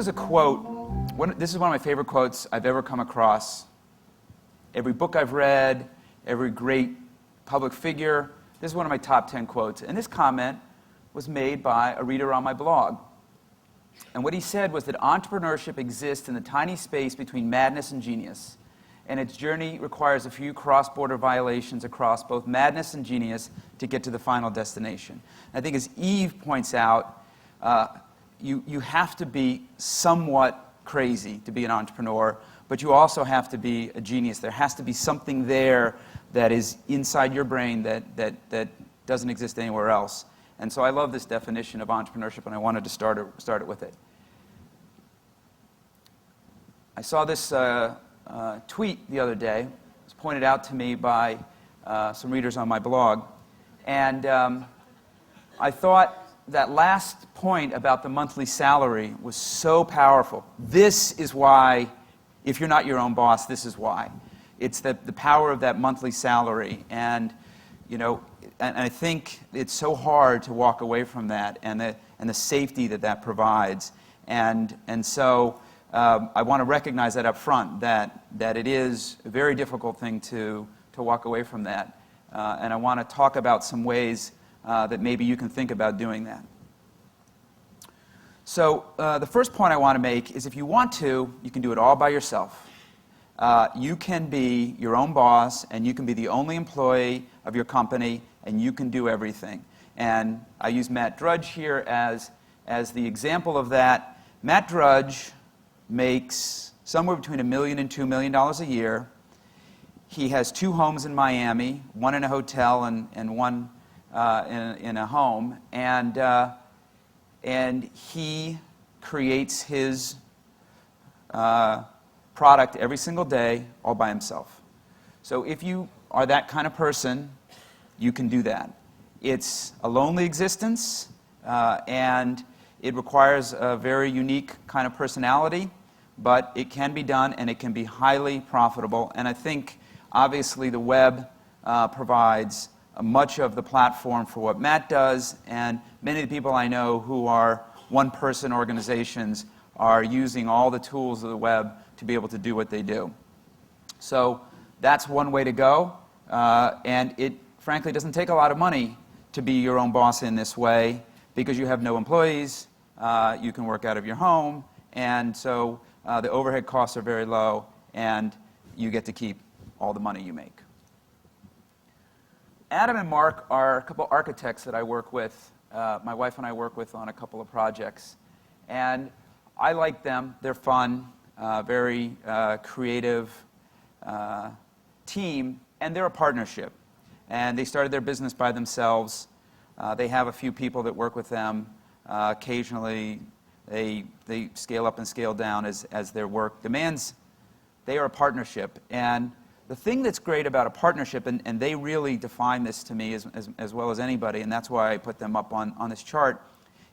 is a quote. This is one of my favorite quotes I've ever come across. Every book I've read, every great public figure, this is one of my top 10 quotes. And this comment was made by a reader on my blog. And what he said was that entrepreneurship exists in the tiny space between madness and genius, and its journey requires a few cross-border violations across both madness and genius to get to the final destination. And I think as Eve points out, you have to be somewhat crazy to be an entrepreneur, but you also have to be a genius. There has to be something there that is inside your brain that doesn't exist anywhere else. And so I love this definition of entrepreneurship, and I wanted to start it with it. I saw this tweet the other day. It was pointed out to me by some readers on my blog. And I thought that last point about the monthly salary was so powerful. This is why, if you're not your own boss, this is why. It's the power of that monthly salary. And, you know, and I think it's so hard to walk away from that and the safety that provides. And so I want to recognize that up front, that it is a very difficult thing to walk away from that. And I want to talk about some ways that maybe you can think about doing that. So the first point I want to make is if you want to, you can do it all by yourself. You can be your own boss, and you can be the only employee of your company, and you can do everything. And I use Matt Drudge here as the example of that. Matt Drudge makes somewhere between $1 million and $2 million a year. He has 2 homes in Miami, one in a hotel and one in a home. And he creates his product every single day all by himself. So if you are that kind of person, you can do that. It's a lonely existence, and it requires a very unique kind of personality, but it can be done, and it can be highly profitable. And I think, obviously, the web provides much of the platform for what Matt does, and many of the people I know who are one-person organizations are using all the tools of the web to be able to do what they do. So that's one way to go, and it frankly doesn't take a lot of money to be your own boss in this way because you have no employees, you can work out of your home, and so the overhead costs are very low, and you get to keep all the money you make. Adam and Mark are a couple architects that I work with. My wife and I work with on a couple of projects, and I like them. They're fun, very creative team, and they're a partnership. And they started their business by themselves. They have a few people that work with them. Occasionally, they scale up and scale down as their work demands. They are a partnership. And the thing that's great about a partnership, and they really define this to me as well as anybody, and that's why I put them up on this chart,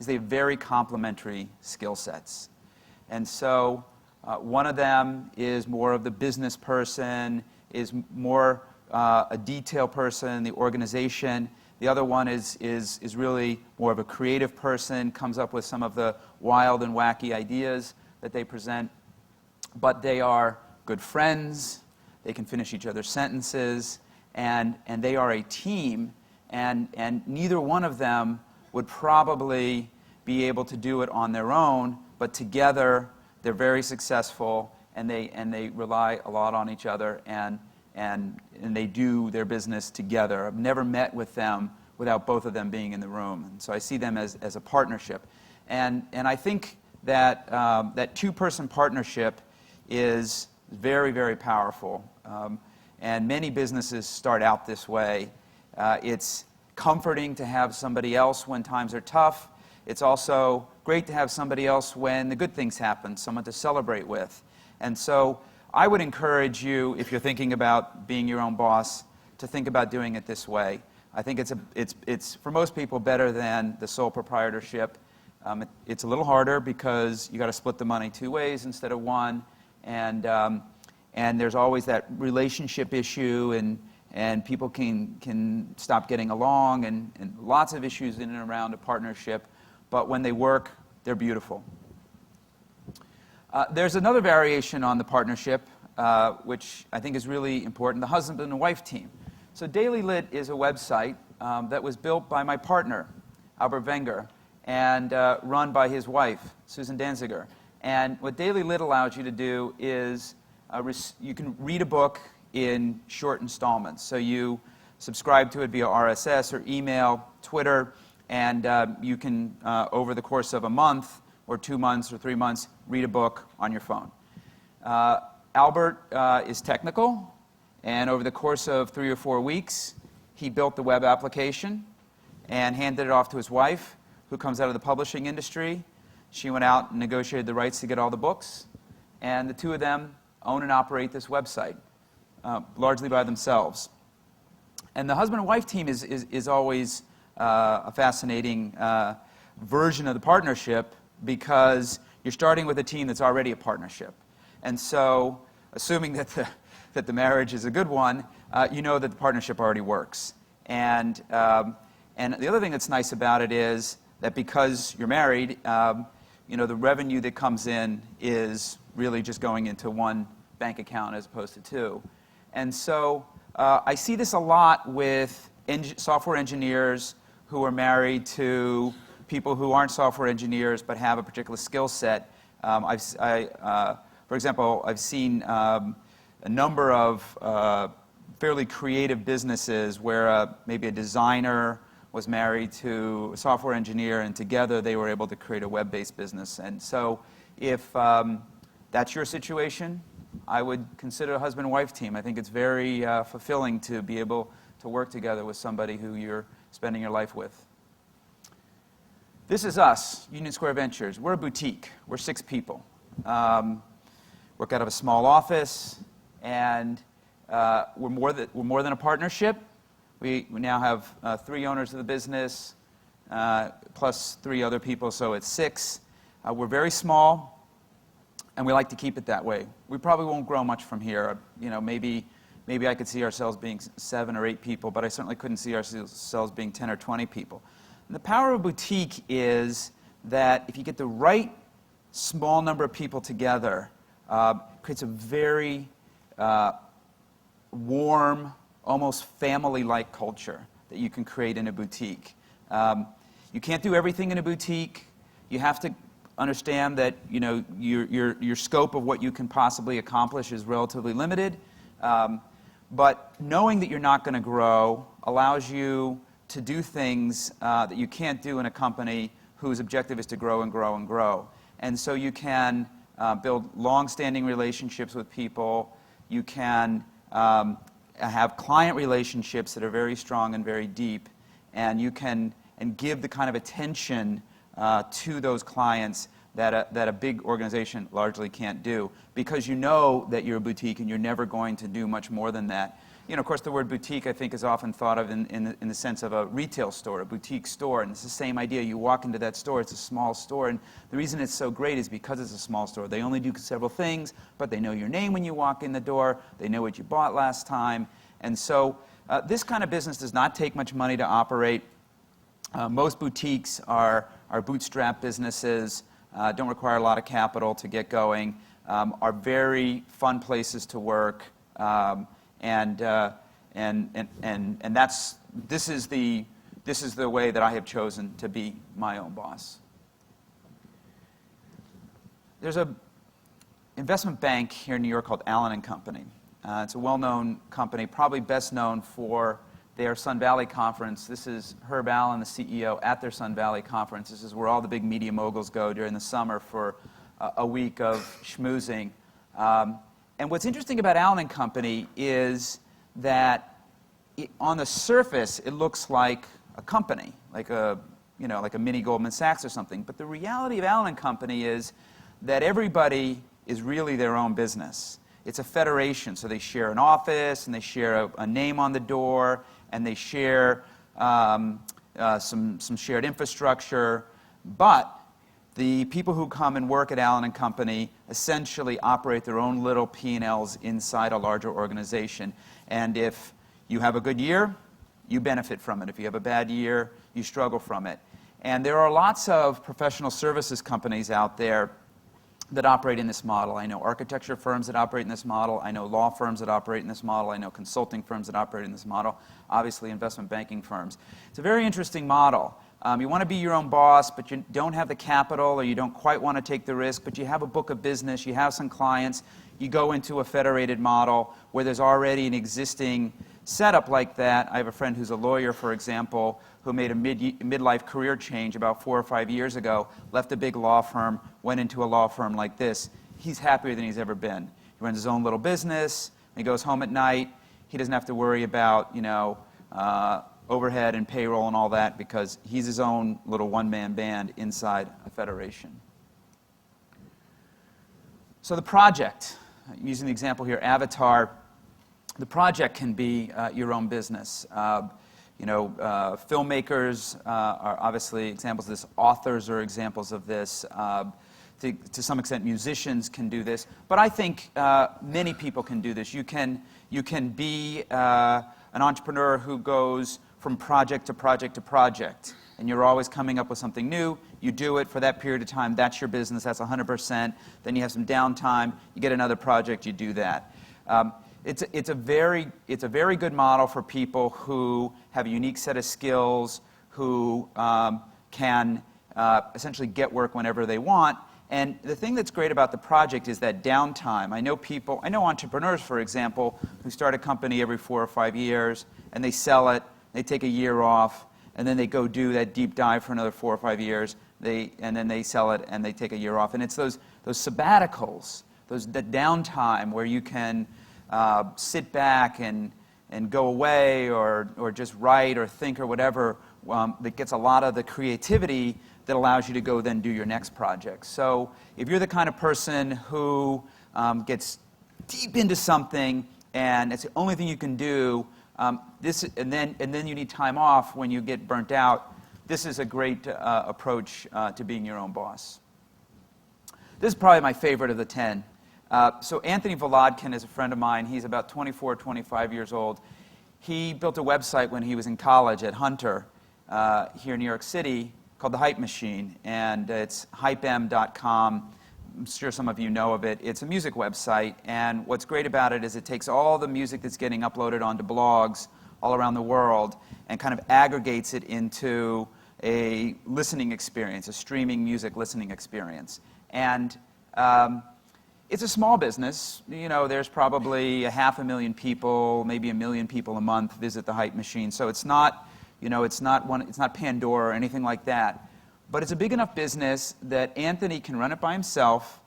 is they have very complementary skill sets. And so one of them is more of the business person, is more a detail person, the organization. The other one is really more of a creative person, comes up with some of the wild and wacky ideas that they present. But they are good friends, they can finish each other's sentences, and they are a team, and neither one of them would probably be able to do it on their own, but together they're very successful, and they rely a lot on each other, and they do their business together. I've never met with them without both of them being in the room. And so I see them as a partnership. And I think that that two-person partnership is very, very powerful. And many businesses start out this way. It's comforting to have somebody else when times are tough. It's also great to have somebody else when the good things happen, someone to celebrate with. And so I would encourage you, if you're thinking about being your own boss, to think about doing it this way. I think it's for most people better than the sole proprietorship. It's a little harder because you got to split the money 2 ways instead of one, and there's always that relationship issue, and people can stop getting along, and lots of issues in and around a partnership. But when they work, they're beautiful. There's another variation on the partnership, which I think is really important, the husband and wife team. So Daily Lit is a website that was built by my partner, Albert Wenger, and run by his wife, Susan Danziger. And what Daily Lit allows you to do is you can read a book in short installments. So you subscribe to it via RSS or email, Twitter, and you can, over the course of a month or 2 months or 3 months, read a book on your phone. Albert is technical, and over the course of 3 or 4 weeks, he built the web application and handed it off to his wife, who comes out of the publishing industry. She went out and negotiated the rights to get all the books, and the two of them own and operate this website, largely by themselves. And the husband and wife team is always a fascinating version of the partnership, because you're starting with a team that's already a partnership. And so, assuming that the marriage is a good one, you know that the partnership already works. And the other thing that's nice about it is that because you're married, the revenue that comes in is really just going into one bank account as opposed to two. And so I see this a lot with software engineers who are married to people who aren't software engineers but have a particular skill set. For example, I've seen a number of fairly creative businesses where maybe a designer was married to a software engineer, and together they were able to create a web-based business. And so if that's your situation, I would consider a husband and wife team. I think it's very fulfilling to be able to work together with somebody who you're spending your life with. This is us, Union Square Ventures. We're a boutique. We're 6 people. Work out of a small office, and we're more than a partnership. We now have 3 owners of the business, plus 3 other people, so it's 6. We're very small, and we like to keep it that way. We probably won't grow much from here. Maybe I could see ourselves being 7 or 8 people, but I certainly couldn't see ourselves being 10 or 20 people. And the power of a boutique is that if you get the right small number of people together, it creates a very warm, almost family-like culture that you can create in a boutique. You can't do everything in a boutique. You have to understand that your scope of what you can possibly accomplish is relatively limited. But knowing that you're not going to grow allows you to do things that you can't do in a company whose objective is to grow and grow and grow. And so you can build long-standing relationships with people. You can have client relationships that are very strong and very deep. And you can give the kind of attention to those clients that a big organization largely can't do, because you know that you're a boutique and you're never going to do much more than that. Of course, the word boutique, I think, is often thought of in the sense of a retail store, a boutique store. And it's the same idea. You walk into that store, it's a small store. And the reason it's so great is because it's a small store. They only do several things, but they know your name when you walk in the door. They know what you bought last time. And so this kind of business does not take much money to operate. Most boutiques are bootstrap businesses, don't require a lot of capital to get going, are very fun places to work. And this is the way that I have chosen to be my own boss. There's an investment bank here in New York called Allen & Company. It's a well-known company, probably best known for their Sun Valley conference. This is Herb Allen, the CEO, at their Sun Valley conference. This is where all the big media moguls go during the summer for a week of schmoozing. And what's interesting about Allen & Company is that on the surface, it looks like a company, like a mini Goldman Sachs or something. But the reality of Allen & Company is that everybody is really their own business. It's a federation, so they share an office, and they share a name on the door, and they share some shared infrastructure. But the people who come and work at Allen & Company essentially operate their own little P&Ls inside a larger organization. And if you have a good year, you benefit from it. If you have a bad year, you struggle from it. And there are lots of professional services companies out there that operate in this model. I know architecture firms that operate in this model. I know law firms that operate in this model. I know consulting firms that operate in this model. Obviously, investment banking firms. It's a very interesting model. You want to be your own boss, but you don't have the capital, or you don't quite want to take the risk, but you have a book of business, you have some clients, you go into a federated model where there's already an existing setup like that. I have a friend who's a lawyer, for example, who made a midlife career change about 4 or 5 years ago, left a big law firm, went into a law firm like this. He's happier than he's ever been. He runs his own little business, he goes home at night, he doesn't have to worry about, overhead and payroll and all that, because he's his own little one-man band inside a federation. So the project, using the example here, Avatar, the project can be your own business. Filmmakers are obviously examples of this. Authors are examples of this. To some extent, musicians can do this. But I think many people can do this. You can be an entrepreneur who goes from project to project to project, and you're always coming up with something new. You do it for that period of time. That's your business. That's 100%. Then you have some downtime. You get another project. You do that. It's a very good model for people who have a unique set of skills, who can essentially get work whenever they want. And the thing that's great about the project is that downtime. I know entrepreneurs, for example, who start a company every 4 or 5 years, and they sell it. They take a year off, and then they go do that deep dive for another 4 or 5 years. And then they sell it, and they take a year off. And it's those sabbaticals, the downtime where you can sit back and go away, or just write or think or whatever, that gets a lot of the creativity that allows you to go then do your next project. So if you're the kind of person who gets deep into something and it's the only thing you can do, and then you need time off when you get burnt out, this is a great approach to being your own boss. This is probably my favorite of the 10. So Anthony Volodkin is a friend of mine. He's about 24, 25 years old. He built a website when he was in college at Hunter here in New York City called The Hype Machine, and it's hypem.com. I'm sure some of you know of it. It's a music website, and what's great about it is it takes all the music that's getting uploaded onto blogs all around the world and kind of aggregates it into a listening experience, a streaming music listening experience. And it's a small business. There's probably 500,000 people, maybe 1 million people a month visit the Hype Machine. So it's not, it's not Pandora or anything like that. But it's a big enough business that Anthony can run it by himself.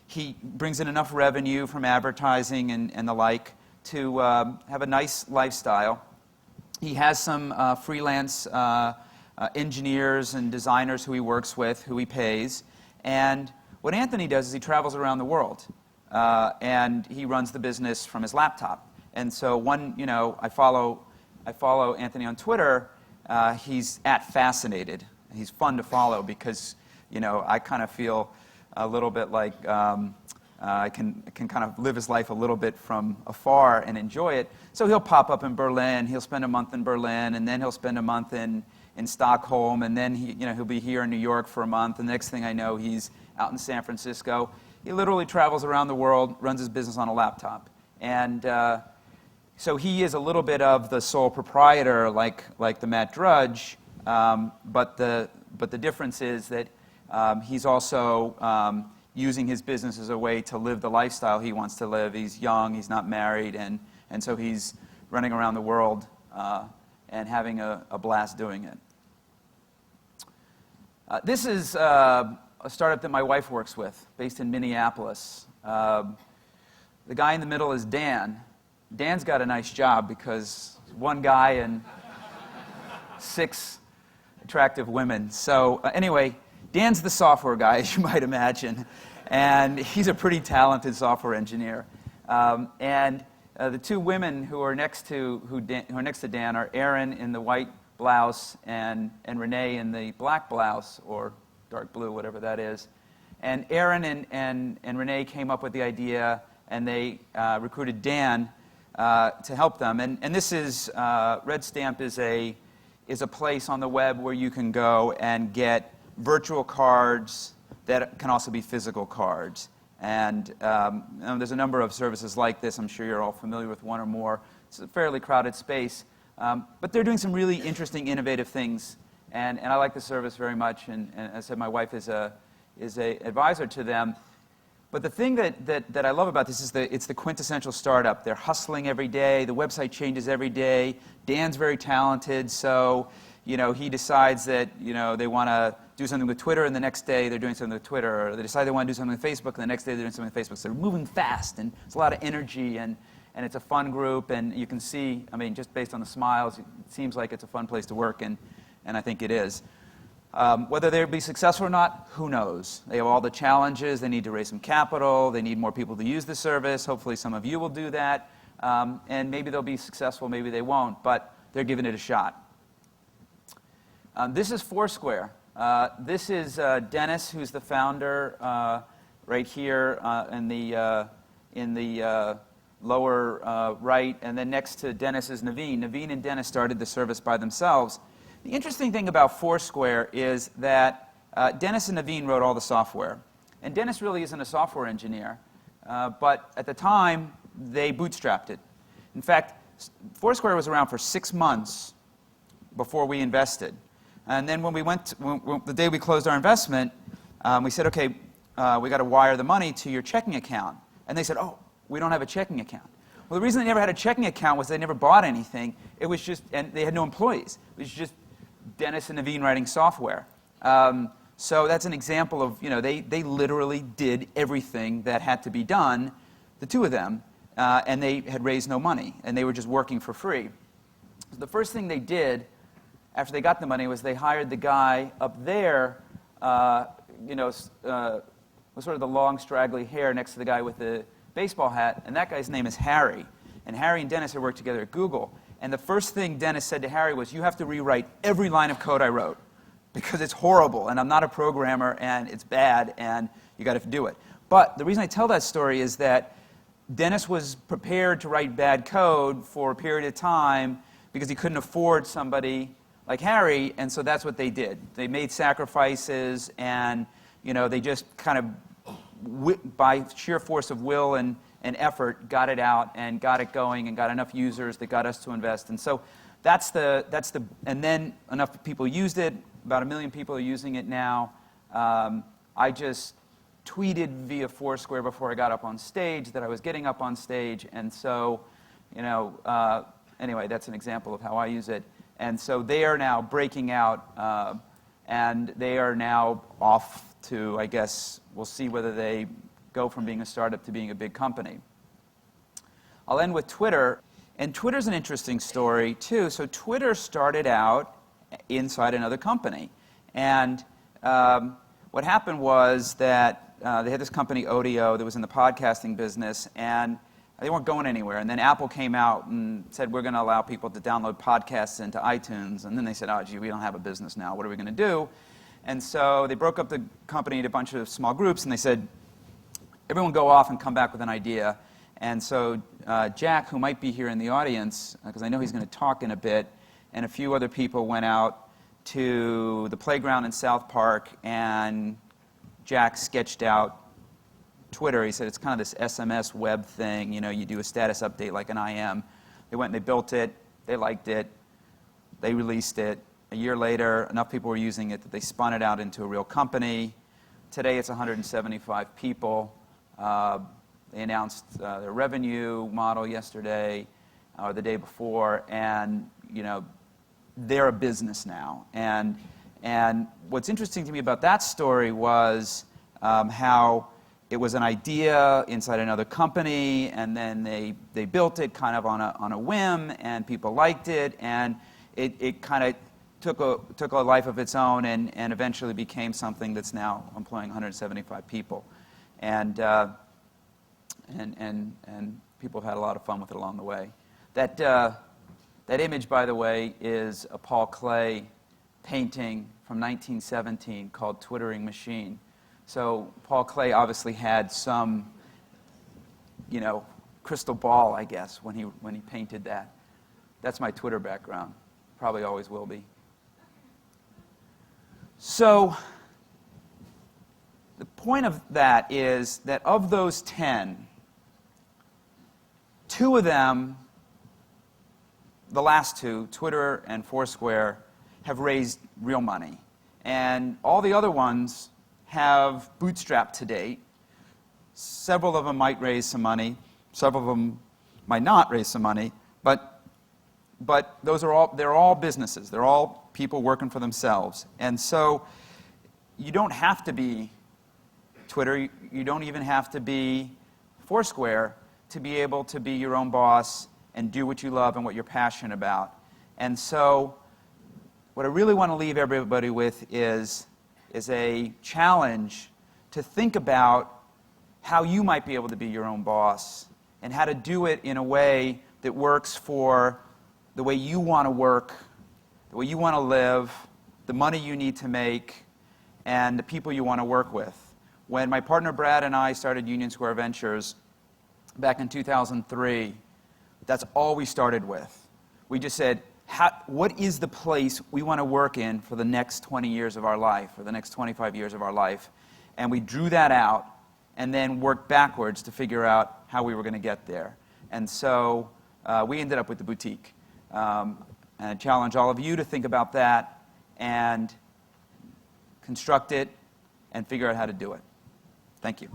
He brings in enough revenue from advertising and the like to have a nice lifestyle. He has some freelance engineers and designers who he works with, who he pays. And what Anthony does is he travels around the world, and he runs the business from his laptop. And so I follow Anthony on Twitter. He's @fascinated. He's fun to follow because, I kind of feel a little bit like I can kind of live his life a little bit from afar and enjoy it. So he'll pop up in Berlin. He'll spend a month in Berlin, and then he'll spend a month in Stockholm, and then he'll be here in New York for a month. And the next thing I know, he's out in San Francisco. He literally travels around the world, runs his business on a laptop. And so he is a little bit of the sole proprietor, like the Matt Drudge, but the difference is that he's also using his business as a way to live the lifestyle he wants to live. He's young, he's not married, and so he's running around the world and having a blast doing it. This is a startup that my wife works with, based in Minneapolis. The guy in the middle is Dan. Dan's got a nice job because one guy and 6 attractive women. So anyway, Dan's the software guy, as you might imagine, and he's a pretty talented software engineer. And the 2 women who are next to Dan are Erin in the white blouse and Renee in the black blouse, or dark blue, whatever that is. And Erin and Renee came up with the idea, and they recruited Dan to help them. And this is Red Stamp is a place on the web where you can go and get virtual cards that can also be physical cards. And there's a number of services like this. I'm sure you're all familiar with one or more. It's a fairly crowded space. But they're doing some really interesting, innovative things. And I like the service very much. And as I said, my wife is a advisor to them. But the thing that I love about this is it's the quintessential startup. They're hustling every day. The website changes every day. Dan's very talented, so he decides that they want to do something with Twitter, and the next day they're doing something with Twitter. Or they decide they want to do something with Facebook, and the next day they're doing something with Facebook. So they're moving fast, and there's a lot of energy, and it's a fun group. And you can see, just based on the smiles, it seems like it's a fun place to work, and I think it is. Whether they'll be successful or not, who knows? They have all the challenges. They need to raise some capital. They need more people to use the service. Hopefully some of you will do that. And maybe they'll be successful, maybe they won't, but they're giving it a shot. This is Foursquare. This is Dennis, who's the founder, right here in the lower right. And then next to Dennis is Naveen. Naveen and Dennis started the service by themselves. The interesting thing about Foursquare is that Dennis and Naveen wrote all the software. And Dennis really isn't a software engineer, but at the time, they bootstrapped it. In fact, Foursquare was around for 6 months before we invested. And then when the day we closed our investment, we said, okay, we got to wire the money to your checking account. And they said, oh, we don't have a checking account. Well, the reason they never had a checking account was they never bought anything. It was just, and they had no employees. It was just Dennis and Naveen writing software. So that's an example of, they literally did everything that had to be done, the two of them, and they had raised no money, and they were just working for free. So the first thing they did after they got the money was they hired the guy up there, with sort of the long, straggly hair next to the guy with the baseball hat, and that guy's name is Harry. And Harry and Dennis had worked together at Google. And the first thing Dennis said to Harry was, you have to rewrite every line of code I wrote, because it's horrible, and I'm not a programmer, and it's bad, and you got to do it. But the reason I tell that story is that Dennis was prepared to write bad code for a period of time because he couldn't afford somebody like Harry, and so that's what they did. They made sacrifices, and they just kind of, by sheer force of will and effort, got it out and got it going and got enough users that got us to invest. And so and then enough people used it. About 1 million people are using it now. I just tweeted via Foursquare before I got up on stage that I was getting up on stage, and so, anyway, that's an example of how I use it. And so they are now breaking out, and they are now off to, I guess, we'll see whether they go from being a startup to being a big company. I'll end with Twitter, and Twitter's an interesting story too. So Twitter started out inside another company, and what happened was that they had this company, Odeo, that was in the podcasting business, and they weren't going anywhere. And then Apple came out and said, we're going to allow people to download podcasts into iTunes. And then they said, oh, gee, we don't have a business now. What are we going to do? And so they broke up the company into a bunch of small groups, and they said, everyone go off and come back with an idea. And so Jack, who might be here in the audience, because I know he's going to talk in a bit, and a few other people went out to the playground in South Park, and Jack sketched out Twitter. He said it's kind of this SMS web thing. You do a status update like an IM. They went and they built it. They liked it. They released it. A year later, enough people were using it that they spun it out into a real company. Today, it's 175 people. They announced their revenue model yesterday or the day before, and they're a business now. And what's interesting to me about that story was how it was an idea inside another company, and then they built it kind of on a whim, and people liked it, and it kind of took a life of its own, and eventually became something that's now employing 175 people. And people have had a lot of fun with it along the way. That image, by the way, is a Paul Klee painting from 1917 called Twittering Machine. So Paul Klee obviously had some, crystal ball, I guess, when he painted that. That's my Twitter background. Probably always will be. So The point of that is that of those 10, 2 of them, the last 2, Twitter and Foursquare, have raised real money. And all the other ones have bootstrapped to date. Several of them might raise some money. Several of them might not raise some money. But they're all businesses. They're all people working for themselves. And so you don't have to be Twitter. You don't even have to be Foursquare to be able to be your own boss and do what you love and what you're passionate about. And so what I really want to leave everybody with is a challenge to think about how you might be able to be your own boss and how to do it in a way that works for the way you want to work, the way you want to live, the money you need to make, and the people you want to work with. When my partner Brad and I started Union Square Ventures back in 2003, that's all we started with. We just said, what is the place we want to work in for the next 20 years of our life, or the next 25 years of our life? And we drew that out and then worked backwards to figure out how we were going to get there. And so we ended up with the boutique. And I challenge all of you to think about that and construct it and figure out how to do it. Thank you.